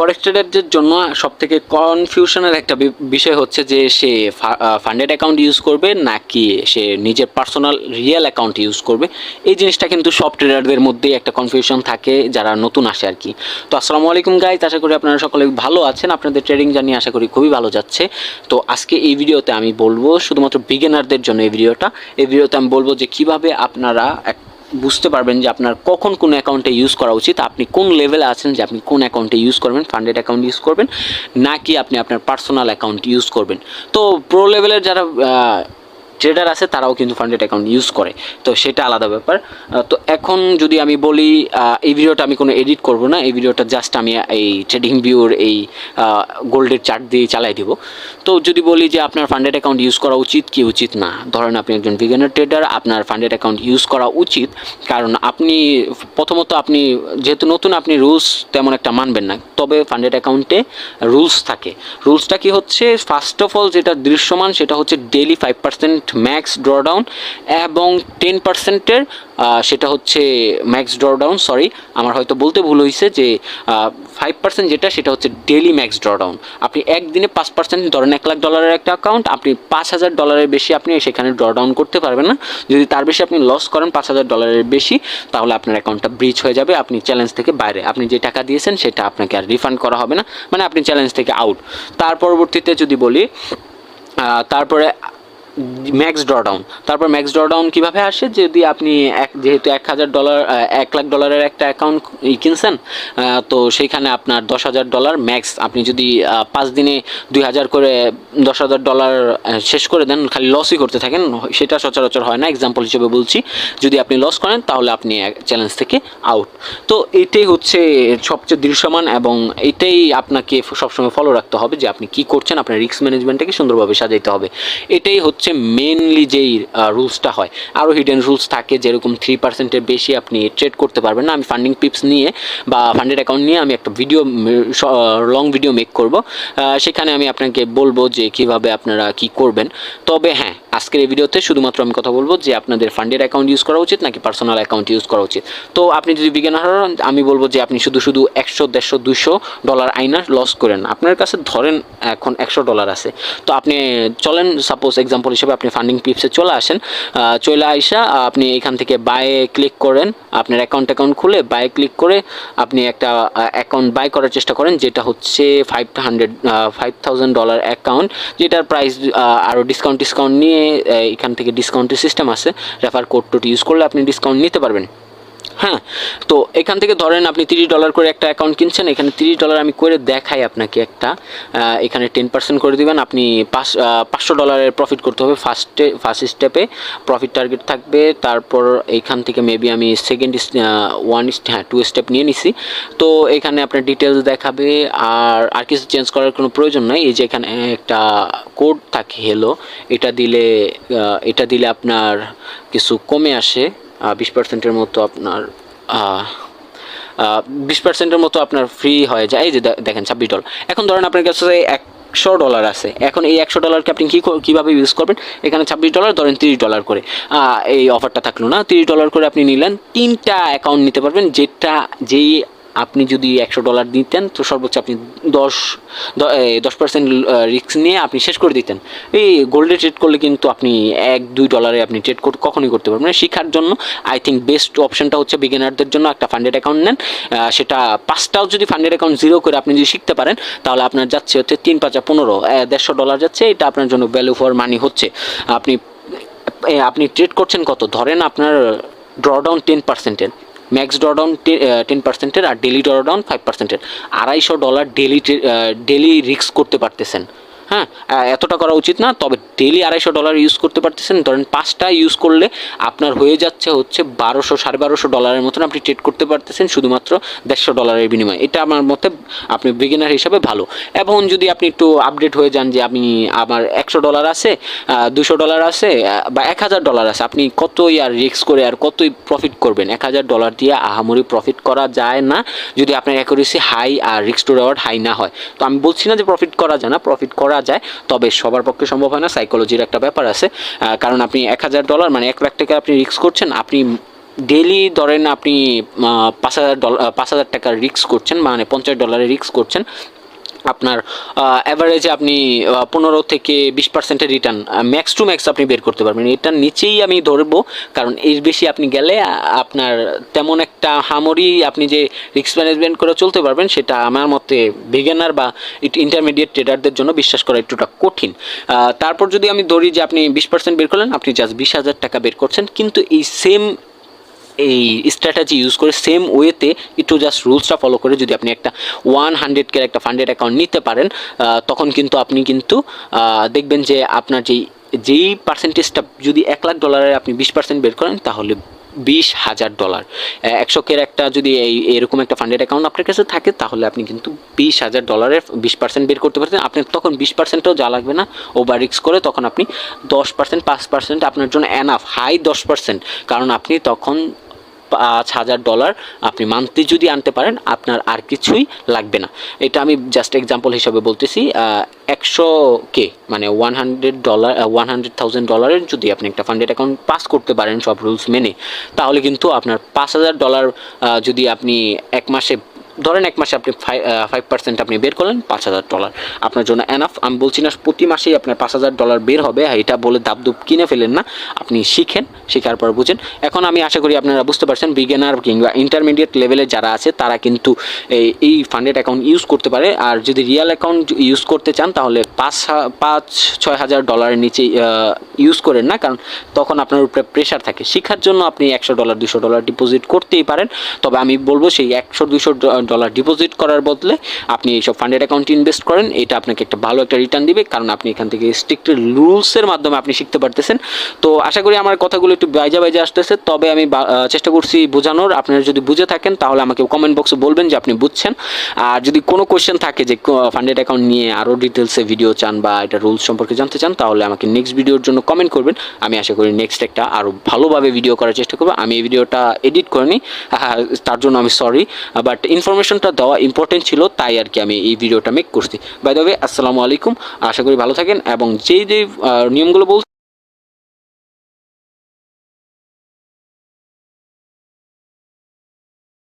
ফরেক্স ট্রেডারদের জন্য সবথেকে কনফিউশনের একটা বিষয় হচ্ছে যে সে ফান্ডেড অ্যাকাউন্ট ইউজ করবে নাকি সে নিজের পার্সোনাল রিয়েল অ্যাকাউন্ট ইউজ করবে। এই জিনিসটা কিন্তু সব ট্রেডারদের মধ্যেই একটা কনফিউশন থাকে যারা নতুন আসে আর কি। তো আসসালামু আলাইকুম গাইস, আশা করি আপনারা সকলে ভালো আছেন, আপনাদের ট্রেডিং জার্নি আশা করি খুবই ভালো যাচ্ছে। তো আজকে এই ভিডিওতে আমি বলবো শুধুমাত্র বিগিনারদের জন্য এই ভিডিওতে আমি বলবো যে কিভাবে আপনারা বুঝতে পারবেন যে আপনার কখন কোন অ্যাকাউন্টে ইউজ করা উচিত, আপনি কোন লেভেলে আছেন যে আপনি কোন অ্যাকাউন্টে ইউজ করবেন, ফান্ডেড অ্যাকাউন্ট ইউজ করবেন নাকি আপনি আপনার পার্সোনাল অ্যাকাউন্ট ইউজ করবেন। তো প্রো লেভেলের যারা ট্রেডার আছে তারাও কিন্তু ফান্ডেড অ্যাকাউন্ট ইউজ করে, তো সেটা আলাদা ব্যাপার। তো এখন যদি আমি বলি, এই ভিডিওটা আমি কোনো এডিট করব না, এই ভিডিওটা জাস্ট আমি এই ট্রেডিং ভিউর এই গোল্ডের চার্ট দিয়ে চালাই দিব। তো যদি বলি যে আপনার ফান্ডেড অ্যাকাউন্ট ইউজ করা উচিত কি উচিত না, ধরেন আপনি একজন বিগিনার ট্রেডার, আপনার ফান্ডেড অ্যাকাউন্ট ইউজ করা উচিত। কারণ আপনি প্রথমত আপনি যেহেতু নতুন, আপনি রুলস তেমন একটা মানবেন না, তবে ফান্ডেড অ্যাকাউন্টে রুলস থাকে। রুলসটা কি হচ্ছে, ফার্স্ট অফ অল যেটা দৃশ্যমান সেটা হচ্ছে ডেইলি 5% ম্যাক্স ড্রডাউন এবং 10%-এর সেটা হচ্ছে ম্যাক্স ড্রডাউন, সরি আমার হয়তো বলতে ভুল হয়েছে, যে 5% যেটা সেটা হচ্ছে ডেইলি ম্যাক্স ড্রডাউন। আপনি একদিনে 5%, ধরেন $1,00,000 একটা অ্যাকাউন্ট, আপনি $5,000 বেশি আপনি সেখানে ড্রডাউন করতে পারবেন না। যদি তার বেশি আপনি লস করেন $5,000 বেশি, তাহলে আপনার অ্যাকাউন্টটা ব্রিচ হয়ে যাবে, আপনি চ্যালেঞ্জ থেকে বাইরে, আপনি যে টাকা দিয়েছেন সেটা আপনাকে আর রিফান্ড করা হবে না, মানে আপনি চ্যালেঞ্জ থেকে আউট। তার পরবর্তীতে যদি বলি, তারপরে ম্যাক্স ড্রডাউন কীভাবে আসে, যদি আপনি যেহেতু $1,000 $1,00,000 একটা অ্যাকাউন্ট কিনছেন, তো সেইখানে আপনার $10,000 ম্যাক্স, আপনি যদি 5 দিনে 2,000 করে $10,000 শেষ করে দেন, খালি লসই করতে থাকেন, সেটা সচরাচর হয় না, এক্সাম্পল হিসেবে বলছি। যদি আপনি লস করেন তাহলে আপনি চ্যালেঞ্জ থেকে আউট। তো এইটাই হচ্ছে সবচেয়ে দৃশ্যমান এবং এইটাই আপনাকে সবসময় ফলো রাখতে হবে যে আপনি কী করছেন, আপনার রিস্ক ম্যানেজমেন্টটাকে সুন্দরভাবে সাজাইতে হবে। এটাই হচ্ছে মেনলি যেই রুলসটা হয়। আরও হিডেন রুলস থাকে, যেরকম 3%-এর বেশি আপনি ট্রেড করতে পারবেন না। আমি ফান্ডিং টিপস নিয়ে বা ফান্ডেড অ্যাকাউন্ট নিয়ে আমি একটা লং ভিডিও মেক করব, সেখানে আমি আপনাকে বলবো যে কিভাবে আপনারা কি করবেন। তবে হ্যাঁ, আজকের এই ভিডিওতে শুধুমাত্র আমি কথা বলবো যে আপনাদের ফান্ডেড অ্যাকাউন্ট ইউজ করা উচিত নাকি পার্সোনাল অ্যাকাউন্ট ইউজ করা উচিত। তো আপনি যদি বিগিনার হন, আমি বলবো যে আপনি শুধু $100, $150, $200 আইনা লস করেন। আপনার কাছে ধরেন এখন $100 আছে, তো আপনি চলেন, সাপোজ এক্সাম্পল হিসেবে আপনি ফান্ডিং টিপসে চলে আসেন, চলে আইসা আপনি এখান থেকে বায়ে ক্লিক করেন, আপনার অ্যাকাউন্ট খুলে বায়ে ক্লিক করে আপনি একটা অ্যাকাউন্ট বাই করার চেষ্টা করেন, যেটা হচ্ছে $5,000 অ্যাকাউন্ট, যেটার প্রাইস আরও ডিসকাউন্ট নিয়ে এখান থেকে ডিসকাউন্টের সিস্টেম আছে, রেফার কোড ইউজ করলে আপনি ডিসকাউন্ট নিতে পারবেন। হ্যাঁ, তো এখান থেকে ধরেন আপনি $30 করে একটা অ্যাকাউন্ট কিনছেন, এখানে $30 আমি করে দেখাই আপনাকে একটা, এখানে 10% করে দিবেন, আপনি $500 প্রফিট করতে হবে ফার্স্ট স্টেপে, প্রফিট টার্গেট থাকবে। তারপর এইখান থেকে মেবি আমি সেকেন্ড 2 স্টেপ নিয়ে নিছি। তো এখানে আপনার ডিটেলস দেখাবে, আর কিছু চেঞ্জ করার কোনো প্রয়োজন নাই। এই যে এখানে একটা কোড থাকে হেলো, এটা দিলে আপনার কিছু কমে আসে, 20%-এর মতো আপনার 20%-এর মতো আপনার ফ্রি হয়ে যায়। এই যে দেখেন $26। এখন ধরেন আপনার কাছে $100 আছে, এখন এই $100-কে আপনি কীভাবে ইউজ করবেন, এখানে $26, ধরেন $30 করে এই অফারটা থাকলো না, $30 করে আপনি নিলেন, 3টা অ্যাকাউন্ট নিতে পারবেন, যেই আপনি যদি $100 দিতেন তো সর্বোচ্চ আপনি 10% রিস্ক নিয়ে আপনি শেষ করে দিতেন। এই গোল্ডে ট্রেড করলে কিন্তু আপনি $1-2 আপনি ট্রেড কখনোই করতে পারবেন না। শেখার জন্য আই থিঙ্ক বেস্ট অপশনটা হচ্ছে বিগিনারদের জন্য একটা ফান্ডেড অ্যাকাউন্ট নেন, সেটা 5টাও যদি ফান্ডেড অ্যাকাউন্ট 0 করে আপনি যদি শিখতে পারেন, তাহলে আপনার যাচ্ছে হচ্ছে 3-5-15 $150 যাচ্ছে, এটা আপনার জন্য ভ্যালু ফর মানি হচ্ছে। আপনি ট্রেড করছেন কত, ধরেন আপনার ড্রডাউন 10%-এর, ম্যাক্স ড্রডাউন 10%-এর, আর ডেলি ড্রডাউন 5%-এর, $250 ডেলি রিস্ক করতে পারতেছেন। হ্যাঁ, এতটা করা উচিত না, তবে ডেলি $250 ইউজ করতে পারতেছেন। ধরেন 5টা ইউজ করলে আপনার হয়ে যাচ্ছে হচ্ছে $1,200-1,200 মতন আপনি ট্রেড করতে পারতেছেন, শুধুমাত্র $150 বিনিময়ে। এটা আমার মতে আপনি বিগিনার হিসাবে ভালো। এবং যদি আপনি একটু আপডেট হয়ে যান যে আমার $100 আছে, $200 আছে বা $1,000 আছে, আপনি কতই আর রিস্ক করে আর কতই প্রফিট করবেন, $1,000 দিয়ে আহামরি প্রফিট করা যায় না যদি আপনার অ্যাকুরেসি হাই আর রিস্ক টু রেওয়ার্ড হাই না হয়। তো আমি বলছি না যে প্রফিট করা যায় না, প্রফিট করা যায়, তবে সবার পক্ষে সম্ভব হয় না, সাইকোলজির একটা ব্যাপার আছে। কারণ আপনি $1,000 মানে $1,00,000 আপনি রিস্ক করছেন, আপনি ডেইলি ধরেন আপনি $5,000 $5,000 রিস্ক করছেন, মানে $50 রিস্ক করছেন, আপনার অ্যাভারেজে আপনি 15 থেকে 20% রিটার্ন ম্যাক্স টু ম্যাক্স আপনি বের করতে পারবেন। এটার নিচেই আমি ধরবো, কারণ এর বেশি আপনি গেলে আপনার তেমন একটা হামরি আপনি যে রিস্ক ম্যানেজমেন্ট করে চলতে পারবেন সেটা আমার মতে বিগিনার বা ইন্টারমিডিয়েট ট্রেডারদের জন্য বিশ্বাস করা একটুটা কঠিন। তারপর যদি আমি ধরি যে আপনি 20% বের করলেন, আপনি জাস্ট $20,000 বের করছেন, কিন্তু এই স্ট্র্যাটেজি ইউজ করে সেম ওয়েতে একটু জাস্ট রুলসটা ফলো করে যদি আপনি একটা 100K একটা ফান্ডেড অ্যাকাউন্ট নিতে পারেন, তখন কিন্তু আপনি কিন্তু দেখবেন যে আপনার যেই পার্সেন্টেজটা, যদি $1,00,000 আপনি 20% বের করেন তাহলে $20,000, 100K একটা যদি এরকম একটা ফান্ডেড অ্যাকাউন্ট আপনার কাছে থাকে তাহলে আপনি কিন্তু $20,000 20% বের করতে পারছেন। আপনি তখন 20%ও যা লাগবে না ওভার রিস্ক করে, তখন আপনি 10% 5% আপনার জন্য এনাফ, হাই 10%, কারণ আপনি তখন $5,000 আপনি মান্থলি যদি আনতে পারেন আপনার আর কিছুই লাগবে না। এটা আমি জাস্ট এক্সাম্পল হিসাবে বলতেছি। 100K মানে $100,000 যদি আপনি একটা ফান্ডেড অ্যাকাউন্ট পাস করতে পারেন সব রুলস মেনে, তাহলে কিন্তু আপনার $5,000 যদি আপনি এক মাসে ধরেন, এক মাসে আপনি 5% আপনি বের করলেন, $5,000 আপনার জন্য এনাফ। আমি বলছি না প্রতি মাসেই আপনার $5,000 বের হবে, এটা বলে দাবদুব কিনে ফেলেন না, আপনি শিখেন, শেখার পর বুঝেন। এখন আমি আশা করি আপনারা বুঝতে পারছেন, বিগিনার কিংবা ইন্টারমিডিয়েট লেভেলে যারা আছে তারা কিন্তু এই ফান্ডেড অ্যাকাউন্ট ইউজ করতে পারে। আর যদি রিয়েল অ্যাকাউন্ট ইউজ করতে চান তাহলে $5,000-6,000 নিচে ইউজ করেন না, কারণ তখন আপনার উপরে প্রেশার থাকে। শেখার জন্য আপনি $100 $200 ডিপোজিট করতেই পারেন, তবে আমি বলবো সেই $100-200 ডিপোজিট করার বদলে আপনি এইসব ফান্ডেড অ্যাকাউন্টে ইনভেস্ট করেন, এটা আপনাকে একটা ভালো একটা রিটার্ন দিবে, কারণ আপনি এখান থেকে স্ট্রিক্ট রুলসের মাধ্যমে আপনি শিখতে পারতেছেন। তো আশা করি আমার কথাগুলো একটু বাইজা আসতেছে, তবে আমি চেষ্টা করছি বোঝানোর। আপনারা যদি বুঝে থাকেন তাহলে আমাকে কমেন্ট বক্সে বলবেন যে আপনি বুঝছেন। আর যদি কোনো কোয়েশ্চেন থাকে যে ফান্ডেড অ্যাকাউন্ট নিয়ে আরও ডিটেলসে ভিডিও চান বা এটা রুলস সম্পর্কে জানতে চান, তাহলে আমাকে নেক্সট ভিডিওর জন্য কমেন্ট করবেন। আমি আশা করি নেক্সট একটা আরও ভালোভাবে ভিডিও করার চেষ্টা করবো। আমি এই ভিডিওটা এডিট করিনি, তার জন্য আমি সরি, বাট ইনফরমেশনটা দেওয়া ইম্পর্টেন্ট ছিল, তাই আর কি আমি এই ভিডিওটা মেক করছি। বাই দ্য ওয়ে, আসসালামু আলাইকুম, আশা করি ভালো থাকেন, এবং যেই নিয়মগুলো বলছি